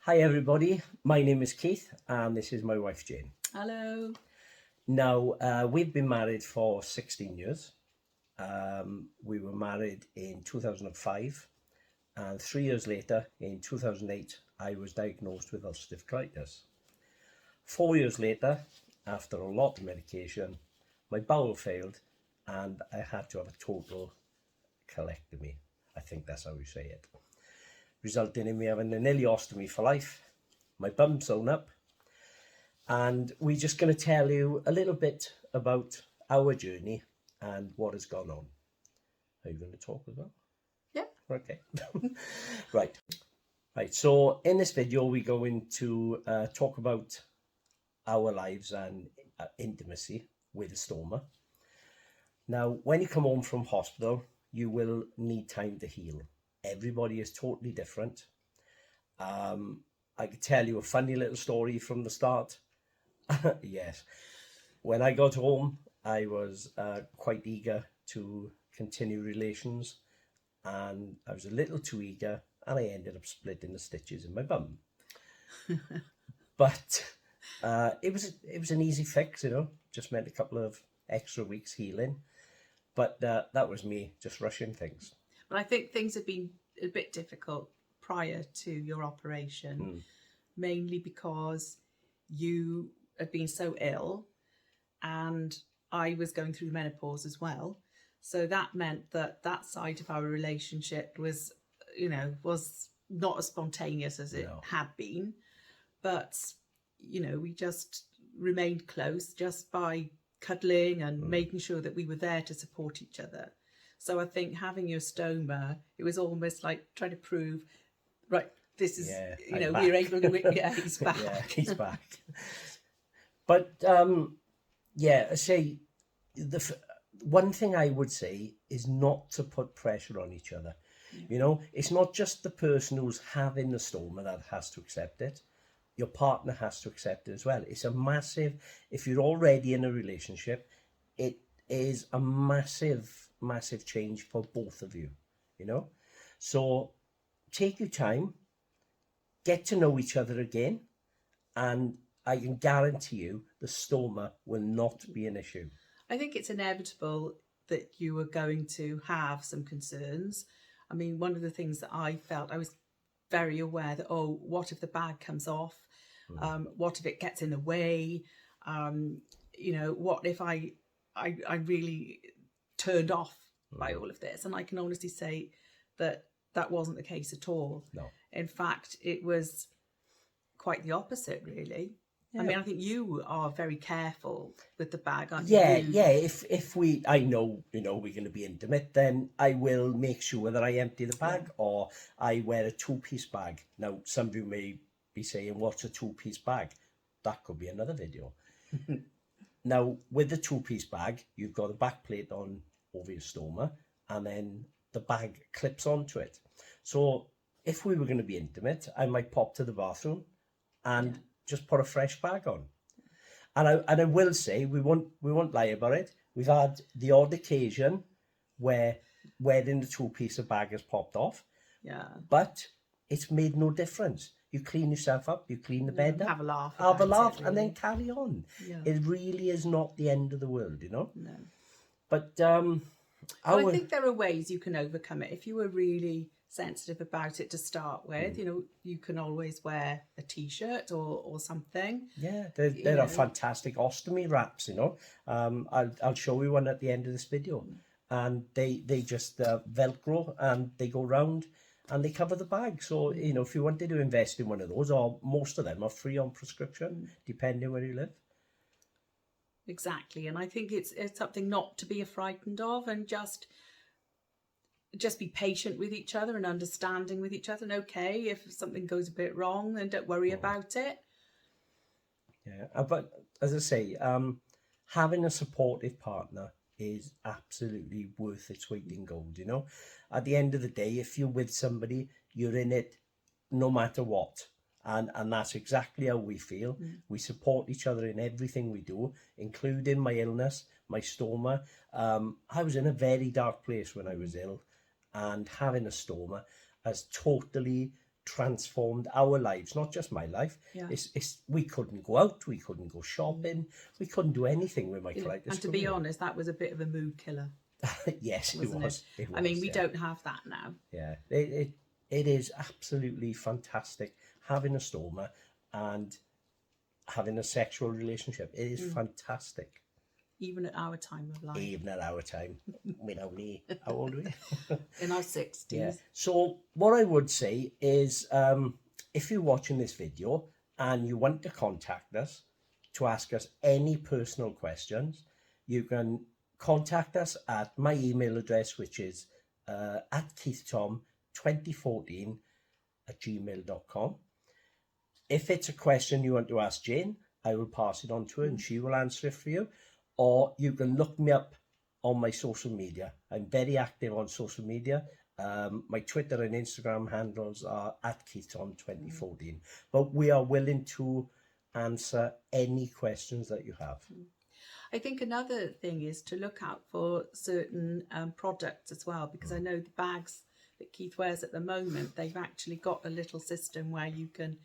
Hi everybody, my name is Keith and this is my wife Jane. Hello. Now, we've been married for 16 years. We were married in 2005 and 3 years later, in 2008, I was diagnosed with ulcerative colitis. 4 years later, after a lot of medication, my bowel failed and I had to have a total colectomy. I think that's how you say it. Resulting in me having an ileostomy for life, my bum sewn up, and we're just going to tell you a little bit about our journey and what has gone on. Are you going to talk as well? Yeah. Okay. Right. So in this video, we're going to talk about our lives and intimacy with a stoma. Now, when you come home from hospital, you will need time to heal. Everybody is totally different. I could tell you a funny little story from the start. Yes. When I got home, I was quite eager to continue relations, and I was a little too eager, and I ended up splitting the stitches in my bum. But it was an easy fix, just meant a couple of extra weeks healing. But that was me just rushing things. But I think things have been a bit difficult prior to your operation, mainly because you had been so ill and I was going through menopause as well. So that meant that side of our relationship was not as spontaneous as it had been. But, we just remained close just by cuddling and making sure that we were there to support each other. So I think having your stoma, it was almost like trying to prove, right, this is, we're able to, he's back. Yeah, he's back. But, I say, one thing I would say is not to put pressure on each other. It's not just the person who's having the stoma that has to accept it. Your partner has to accept it as well. It's a massive, if you're already in a relationship, it is a massive, massive change for both of you, So take your time, get to know each other again, and I can guarantee you the stoma will not be an issue. I think it's inevitable that you are going to have some concerns. I mean, one of the things that I felt, I was very aware that, what if the bag comes off? What if it gets in the way? What if I really turned off by all of this? And I can honestly say that wasn't the case at all. No. In fact, it was quite the opposite, really. Yeah. I mean, I think you are very careful with the bag, aren't you? Yeah. If I know, we're going to be intimate, then I will make sure that I empty the bag, or I wear a two-piece bag. Now, some of you may be saying, what's a two-piece bag? That could be another video. Now, with the two-piece bag, you've got a back plate on over your stoma, and then the bag clips onto it. So if we were going to be intimate, I might pop to the bathroom and just put a fresh bag on. And I will say, we won't lie about it. We've had the odd occasion where wearing the two-piece bag has popped off. Yeah. But it's made no difference. You clean yourself up, you clean the bed up. Have a laugh. Really. And then carry on. Yeah. It really is not the end of the world, No. But I think there are ways you can overcome it. If you were really sensitive about it to start with, you can always wear a t-shirt or something. Yeah, there are fantastic ostomy wraps, I'll show you one at the end of this video. And they just velcro and they go round and they cover the bag. So if you wanted to invest in one of those, or most of them are free on prescription, depending where you live. Exactly. And I think it's something not to be frightened of, and just be patient with each other and understanding with each other. And okay, if something goes a bit wrong, then don't worry about it. Yeah, but as I say, having a supportive partner is absolutely worth its weight in gold. At the end of the day, if you're with somebody, you're in it no matter what. And that's exactly how we feel. We support each other in everything we do, including my illness, my stoma. I was in a very dark place when I was ill, and having a stoma has totally transformed our lives, not just my life. Yeah. It's we couldn't go out, we couldn't go shopping, we couldn't do anything with microlitis. And to be honest, that was a bit of a mood killer, yes, it wasn't was. it? It was. I mean, we yeah. don't have that now. Yeah, it is absolutely fantastic having a stoma and having a sexual relationship. It is fantastic. Even at our time of life, Even at our time. We're only, how old are we? in our 60s. Yeah. So what I would say is, if you're watching this video and you want to contact us to ask us any personal questions, you can contact us at my email address, which is at keithtom2014@gmail.com. If it's a question you want to ask Jane, I will pass it on to her and she will answer it for you. Or you can look me up on my social media. I'm very active on social media. My Twitter and Instagram handles are at KeithTom2014. But we are willing to answer any questions that you have. I think another thing is to look out for certain products as well, because I know the bags that Keith wears at the moment, they've actually got a little system where you can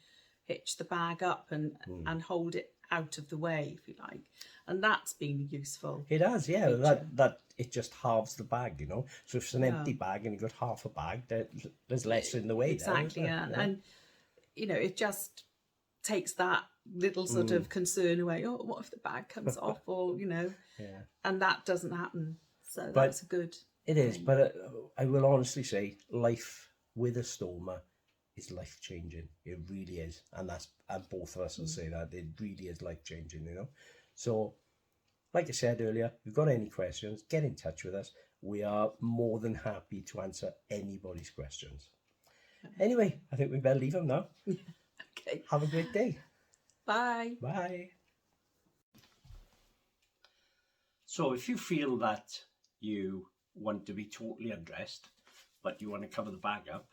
hitch the bag up and hold it out of the way, if you like, and that's been useful. It has, yeah. That it just halves the bag, you know. So if it's an Yeah. empty bag and you've got half a bag, there's less in the way. Exactly, there, isn't there? and you know, it just takes that little sort of concern away. Oh, what if the bag comes off, or you know, Yeah. and that doesn't happen. So But that's a good. It is, thing. but I will honestly say, life with a stoma is life changing. It really is, and both of us will say that it really is life changing. You know, so like I said earlier, if you've got any questions, get in touch with us. We are more than happy to answer anybody's questions. Anyway, I think we better leave them now. Okay. Have a great day. Bye. Bye. So if you feel that you want to be totally undressed, but you want to cover the bag up,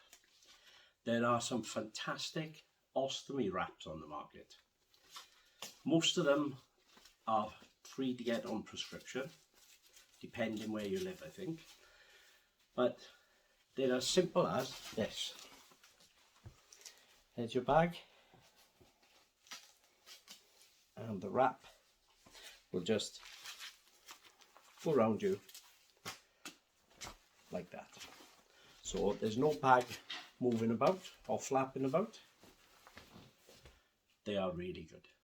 there are some fantastic ostomy wraps on the market. Most of them are free to get on prescription, depending where you live, I think. But they're as simple as this. Here's your bag. And the wrap will just go around you like that. So there's no bag moving about or flapping about. They are really good.